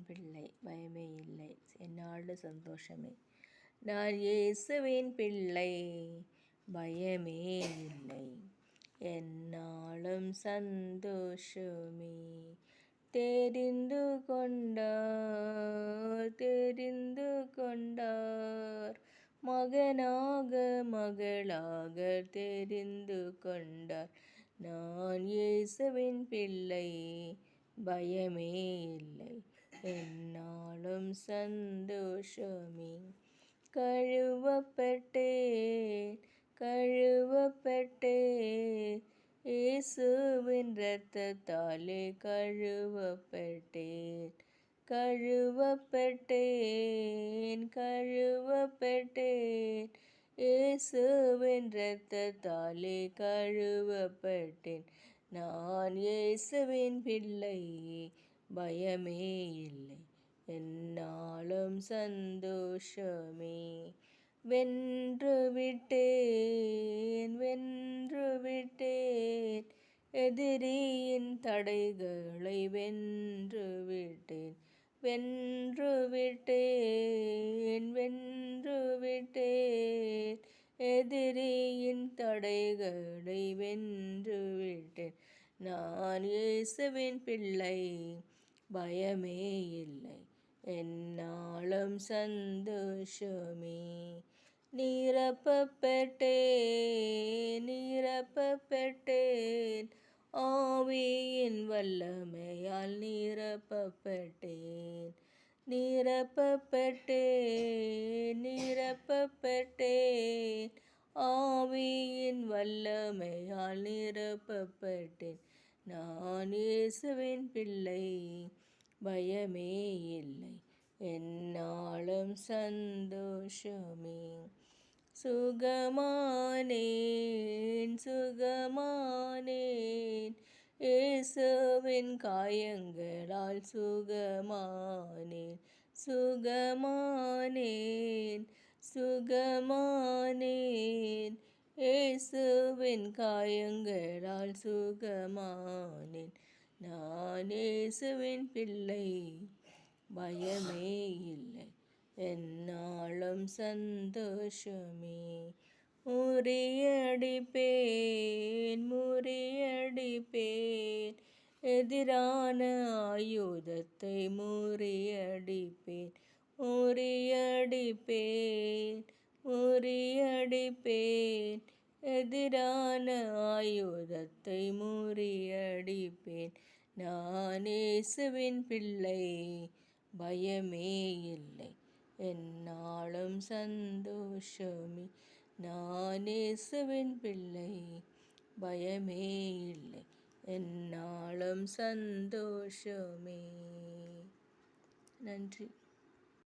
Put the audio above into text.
பிள்ளை, பயமே இல்லை, எந்நாளும் சந்தோஷமே. நான் இயேசுவின் பிள்ளை, பயமே இல்லை, எந்நாளும் சந்தோஷமே. தெரிந்து கொண்டார், மகனாக மகளாக தெரிந்து கொண்டார். நான் இயேசுவின் பிள்ளை, பயமே இல்லை, எந்நாளும் சந்தோஷமே. கழுவப்பட்டேன், இயேசுவின் இரத்தத்தாலே கழுவப்பட்டேன், இயேசுவின் இரத்தத்தாலே கழுவப்பட்டேன். நான் இயேசுவின் பிள்ளை, பயமே இல்லை, எந்நாளும் சந்தோஷமே. வென்றுவிட்டேன், எதிரியின் தடைகளை வென்றுவிட்டேன், எதிரியின் தடைகளை வென்றுவிட்டேன். நான் இயேசுவின் பிள்ளை, பயமே இல்லை, எந்நாளும் சந்தோஷமே. நிரப்பப்பட்டேன், ஆவியின் வல்லமையால் நிரப்பப்பட்டேன், ஆவியின் வல்லமையால் நிரப்பப்பட்டேன். நான் இயேசுவின் பிள்ளை, பயமே இல்லை, எந்நாளும் சந்தோஷமே. சுகமானேன், இயேசுவின் காயங்களால் சுகமானேன், இயேசுவின் காயங்களால் சுகமானேன். நான் இயேசுவின் பிள்ளை, பயமே இல்லை, எந்நாளும் சந்தோஷமே. முறியடிப்பேன், எதிரான ஆயுதத்தை முறியடிப்பேன், எதிரான ஆயுதத்தை முறியடிப்பேன். நான் இயேசுவின் பிள்ளை, பயமே இல்லை, எந்நாளும் சந்தோஷமே. நான் இயேசுவின் பிள்ளை, பயமே இல்லை, எந்நாளும் சந்தோஷமே. நன்றி.